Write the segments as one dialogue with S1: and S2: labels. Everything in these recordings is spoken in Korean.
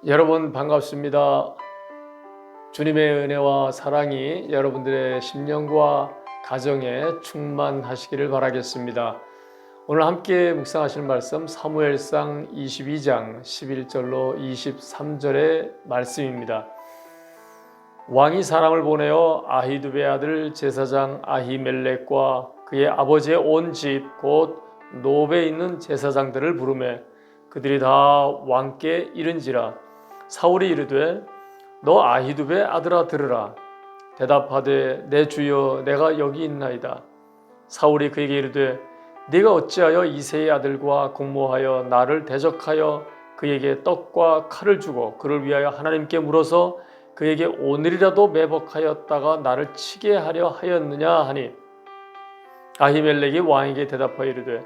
S1: 여러분 반갑습니다. 주님의 은혜와 사랑이 여러분들의 심령과 가정에 충만하시기를 바라겠습니다. 오늘 함께 묵상하실 말씀 사무엘상 22장 11절로 23절의 말씀입니다. 왕이 사람을 보내어 아히두베 아들 제사장 아히멜렉과 그의 아버지의 온 집 곧 노베에 있는 제사장들을 부르매 그들이 다 왕께 이른지라. 사울이 이르되 너 아히두베 아들아 들으라. 대답하되 내 주여 내가 여기 있나이다. 사울이 그에게 이르되 네가 어찌하여 이새의 아들과 공모하여 나를 대적하여 그에게 떡과 칼을 주고 그를 위하여 하나님께 물어서 그에게 오늘이라도 매복하였다가 나를 치게 하려 하였느냐 하니, 아히멜렉이 왕에게 대답하여 이르되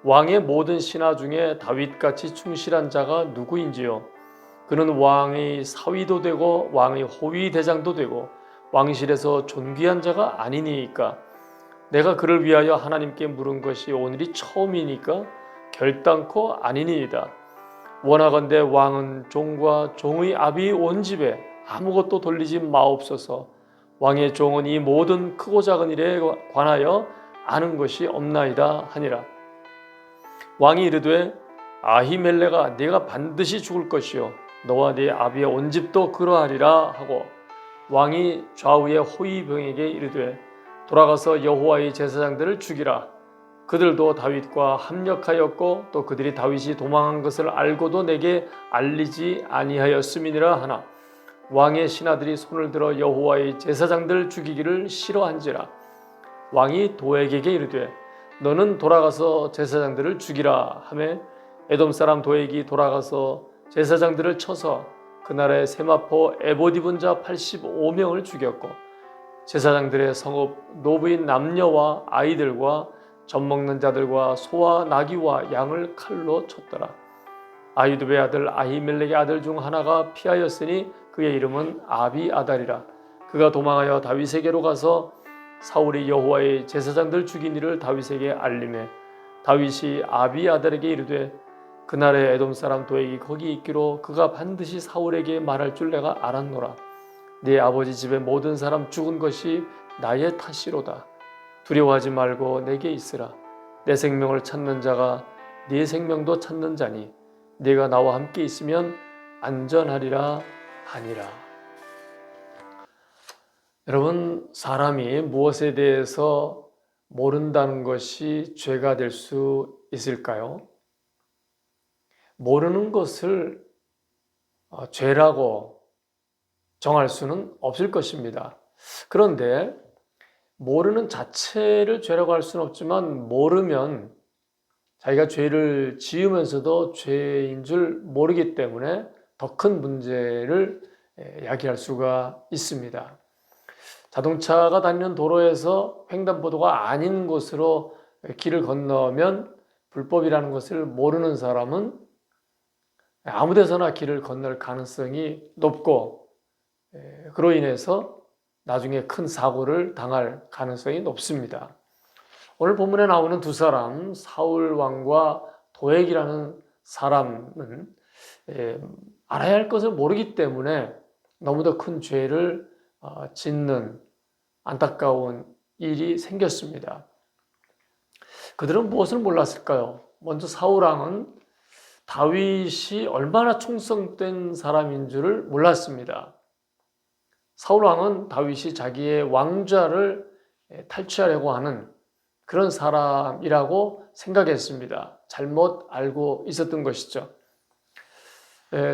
S1: 왕의 모든 신하 중에 다윗같이 충실한 자가 누구인지요? 그는 왕의 사위도 되고 왕의 호위 대장도 되고 왕실에서 존귀한 자가 아니니까. 내가 그를 위하여 하나님께 물은 것이 오늘이 처음이니까 결단코 아니니이다. 원하건대 왕은 종과 종의 아비 온 집에 아무것도 돌리지 마옵소서. 왕의 종은 이 모든 크고 작은 일에 관하여 아는 것이 없나이다 하니라. 왕이 이르되 아히멜렉아 네가 반드시 죽을 것이요 너와 네 아비의 온 집도 그러하리라 하고, 왕이 좌우의 호위병에게 이르되 돌아가서 여호와의 제사장들을 죽이라. 그들도 다윗과 합력하였고 또 그들이 다윗이 도망한 것을 알고도 내게 알리지 아니하였음이니라 하나, 왕의 신하들이 손을 들어 여호와의 제사장들을 죽이기를 싫어한지라. 왕이 도액에게 이르되 너는 돌아가서 제사장들을 죽이라 하매 에돔 사람 도액이 돌아가서 제사장들을 쳐서 그 나라의 세마포 에봇 입은 자 85명을 죽였고 제사장들의 성읍 노부인 남녀와 아이들과 젖먹는 자들과 소와 나귀와 양을 칼로 쳤더라. 아히두베 아들 아히멜렉의 아들 중 하나가 피하였으니 그의 이름은 아비아달이라. 그가 도망하여 다윗에게로 가서 사울이 여호와의 제사장들 죽인 일을 다윗에게 알림해 다윗이 아비아달에게 이르되 그날에 에돔 사람 도액이 거기 있기로 그가 반드시 사울에게 말할 줄 내가 알았노라. 네 아버지 집의 모든 사람 죽은 것이 나의 탓이로다. 두려워하지 말고 내게 있으라. 내 생명을 찾는 자가 네 생명도 찾는 자니 네가 나와 함께 있으면 안전하리라 하니라. 여러분, 사람이 무엇에 대해서 모른다는 것이 죄가 될 수 있을까요? 모르는 것을 죄라고 정할 수는 없을 것입니다. 그런데 모르는 자체를 죄라고 할 수는 없지만 모르면 자기가 죄를 지으면서도 죄인 줄 모르기 때문에 더 큰 문제를 야기할 수가 있습니다. 자동차가 다니는 도로에서 횡단보도가 아닌 곳으로 길을 건너면 불법이라는 것을 모르는 사람은 아무 데서나 길을 건널 가능성이 높고 그로 인해서 나중에 큰 사고를 당할 가능성이 높습니다. 오늘 본문에 나오는 두 사람, 사울 왕과 도액이라는 사람은 알아야 할 것을 모르기 때문에 너무도 큰 죄를 짓는 안타까운 일이 생겼습니다. 그들은 무엇을 몰랐을까요? 먼저 사울 왕은 다윗이 얼마나 충성된 사람인 줄을 몰랐습니다. 사울 왕은 다윗이 자기의 왕좌를 탈취하려고 하는 그런 사람이라고 생각했습니다. 잘못 알고 있었던 것이죠.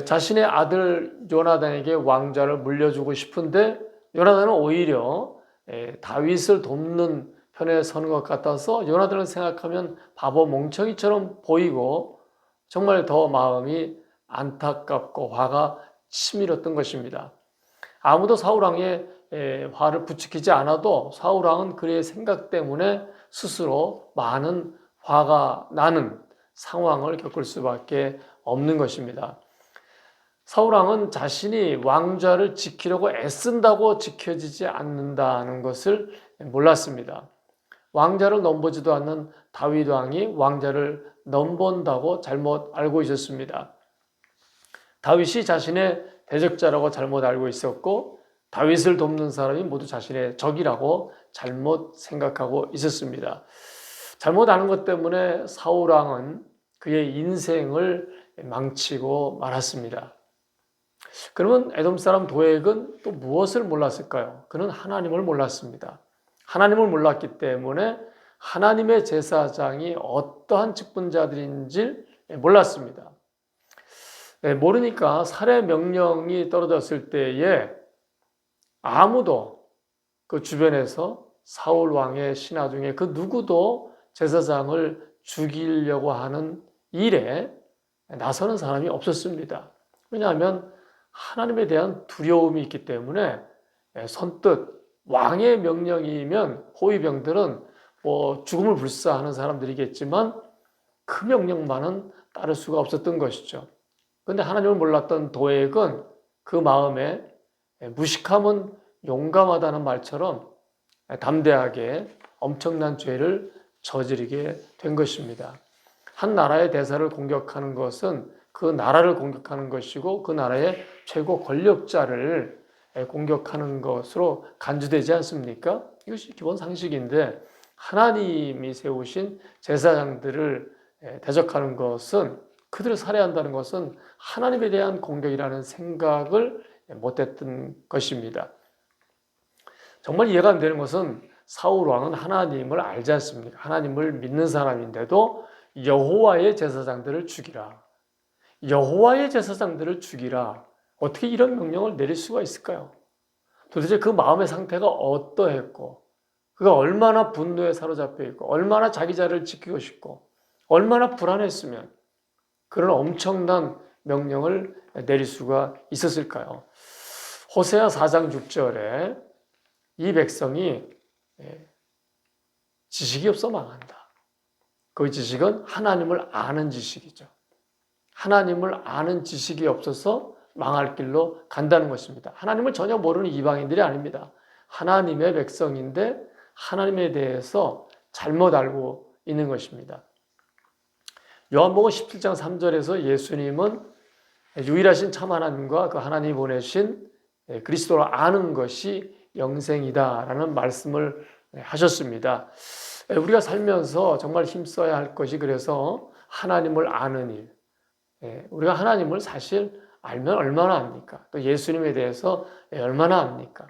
S1: 자신의 아들 요나단에게 왕좌를 물려주고 싶은데 요나단은 오히려 다윗을 돕는 편에 서는 것 같아서 요나단을 생각하면 바보 멍청이처럼 보이고 정말 더 마음이 안타깝고 화가 치밀었던 것입니다. 아무도 사울왕의 화를 부추기지 않아도 사울왕은 그의 생각 때문에 스스로 많은 화가 나는 상황을 겪을 수밖에 없는 것입니다. 사울왕은 자신이 왕좌를 지키려고 애쓴다고 지켜지지 않는다는 것을 몰랐습니다. 왕좌를 넘보지도 않는 다윗 왕이 왕좌를 넘본다고 잘못 알고 있었습니다. 다윗이 자신의 대적자라고 잘못 알고 있었고 다윗을 돕는 사람이 모두 자신의 적이라고 잘못 생각하고 있었습니다. 잘못 아는 것 때문에 사울 왕은 그의 인생을 망치고 말았습니다. 그러면 에돔 사람 도액은 또 무엇을 몰랐을까요? 그는 하나님을 몰랐습니다. 하나님을 몰랐기 때문에 하나님의 제사장이 어떠한 직분자들인지 몰랐습니다. 모르니까 살해 명령이 떨어졌을 때에 아무도 그 주변에서 사울 왕의 신하 중에 그 누구도 제사장을 죽이려고 하는 일에 나서는 사람이 없었습니다. 왜냐하면 하나님에 대한 두려움이 있기 때문에 선뜻 왕의 명령이면 호위병들은 죽음을 불사하는 사람들이겠지만 그 명령만은 따를 수가 없었던 것이죠. 그런데 하나님을 몰랐던 도액은 그 마음에 무식함은 용감하다는 말처럼 담대하게 엄청난 죄를 저지르게 된 것입니다. 한 나라의 대사를 공격하는 것은 그 나라를 공격하는 것이고 그 나라의 최고 권력자를 공격하는 것으로 간주되지 않습니까? 이것이 기본 상식인데 하나님이 세우신 제사장들을 대적하는 것은 그들을 살해한다는 것은 하나님에 대한 공격이라는 생각을 못했던 것입니다. 정말 이해가 안 되는 것은 사울 왕은 하나님을 알지 않습니까? 하나님을 믿는 사람인데도 여호와의 제사장들을 죽이라. 여호와의 제사장들을 죽이라. 어떻게 이런 명령을 내릴 수가 있을까요? 도대체 그 마음의 상태가 어떠했고 그가 얼마나 분노에 사로잡혀 있고 얼마나 자기 자리를 지키고 싶고 얼마나 불안했으면 그런 엄청난 명령을 내릴 수가 있었을까요? 호세아 4장 6절에 이 백성이 지식이 없어 망한다. 그 지식은 하나님을 아는 지식이죠. 하나님을 아는 지식이 없어서 망할 길로 간다는 것입니다. 하나님을 전혀 모르는 이방인들이 아닙니다. 하나님의 백성인데 하나님에 대해서 잘못 알고 있는 것입니다. 요한복음 17장 3절에서 예수님은 유일하신 참 하나님과 그 하나님이 보내신 그리스도를 아는 것이 영생이다라는 말씀을 하셨습니다. 우리가 살면서 정말 힘써야 할 것이 그래서 하나님을 아는 일. 우리가 하나님을 사실 알면 얼마나 압니까? 또 예수님에 대해서 얼마나 압니까?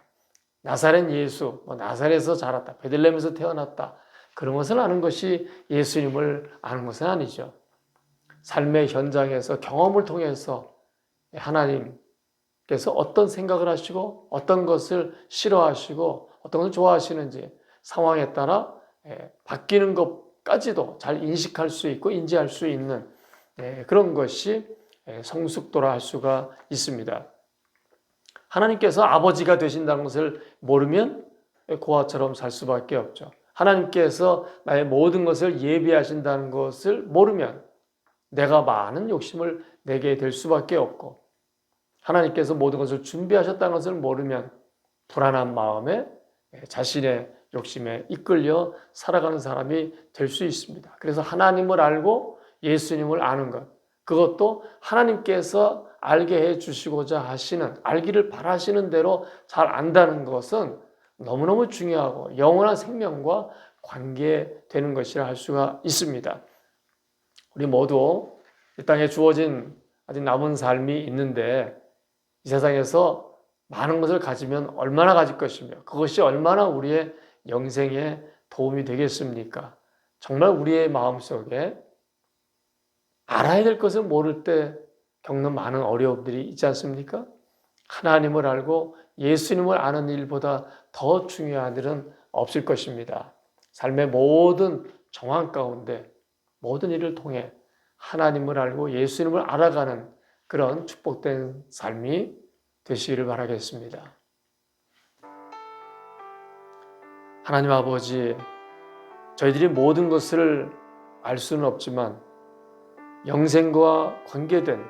S1: 나사렛 예수, 나사렛에서 자랐다, 베들레헴에서 태어났다. 그런 것을 아는 것이 예수님을 아는 것은 아니죠. 삶의 현장에서 경험을 통해서 하나님께서 어떤 생각을 하시고 어떤 것을 싫어하시고 어떤 것을 좋아하시는지 상황에 따라 바뀌는 것까지도 잘 인식할 수 있고 인지할 수 있는 그런 것이 성숙도라 할 수가 있습니다. 하나님께서 아버지가 되신다는 것을 모르면 고아처럼 살 수밖에 없죠. 하나님께서 나의 모든 것을 예비하신다는 것을 모르면 내가 많은 욕심을 내게 될 수밖에 없고 하나님께서 모든 것을 준비하셨다는 것을 모르면 불안한 마음에 자신의 욕심에 이끌려 살아가는 사람이 될 수 있습니다. 그래서 하나님을 알고 예수님을 아는 것, 그것도 하나님께서 알게 해 주시고자 하시는, 알기를 바라시는 대로 잘 안다는 것은 너무너무 중요하고 영원한 생명과 관계되는 것이라 할 수가 있습니다. 우리 모두 이 땅에 주어진 아직 남은 삶이 있는데 이 세상에서 많은 것을 가지면 얼마나 가질 것이며 그것이 얼마나 우리의 영생에 도움이 되겠습니까? 정말 우리의 마음속에 알아야 될 것을 모를 때 겪는 많은 어려움들이 있지 않습니까? 하나님을 알고 예수님을 아는 일보다 더 중요한 일은 없을 것입니다. 삶의 모든 정황 가운데 모든 일을 통해 하나님을 알고 예수님을 알아가는 그런 축복된 삶이 되시기를 바라겠습니다. 하나님 아버지, 저희들이 모든 것을 알 수는 없지만 영생과 관계된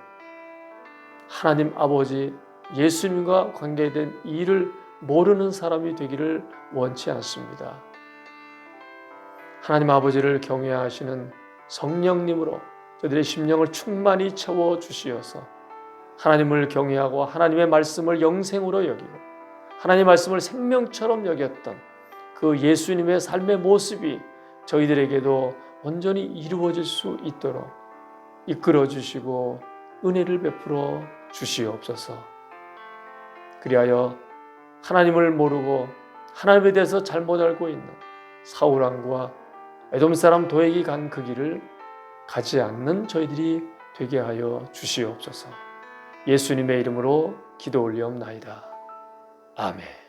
S1: 하나님 아버지 예수님과 관계된 일을 모르는 사람이 되기를 원치 않습니다. 하나님 아버지를 경외하시는 성령님으로 저희들의 심령을 충만히 채워주시어서 하나님을 경외하고 하나님의 말씀을 영생으로 여기고 하나님의 말씀을 생명처럼 여겼던 그 예수님의 삶의 모습이 저희들에게도 온전히 이루어질 수 있도록 이끌어 주시고 은혜를 베풀어 주시옵소서. 그리하여 하나님을 모르고 하나님에 대해서 잘못 알고 있는 사울 왕과 에돔 사람 도액이 간 그 길을 가지 않는 저희들이 되게 하여 주시옵소서. 예수님의 이름으로 기도 올리옵나이다. 아멘.